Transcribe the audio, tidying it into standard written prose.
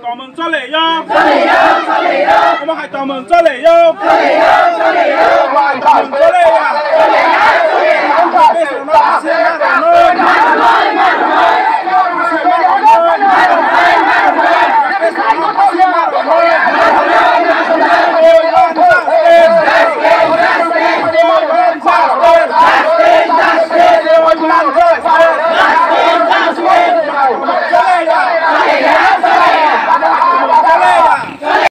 Chào mừng cho lễ vô. Các bác hãy chào mừng cho lễ vô. Chào mừng cho lễ à. Bây giờ nó sẽ ra cả nơi. Hãy subscribe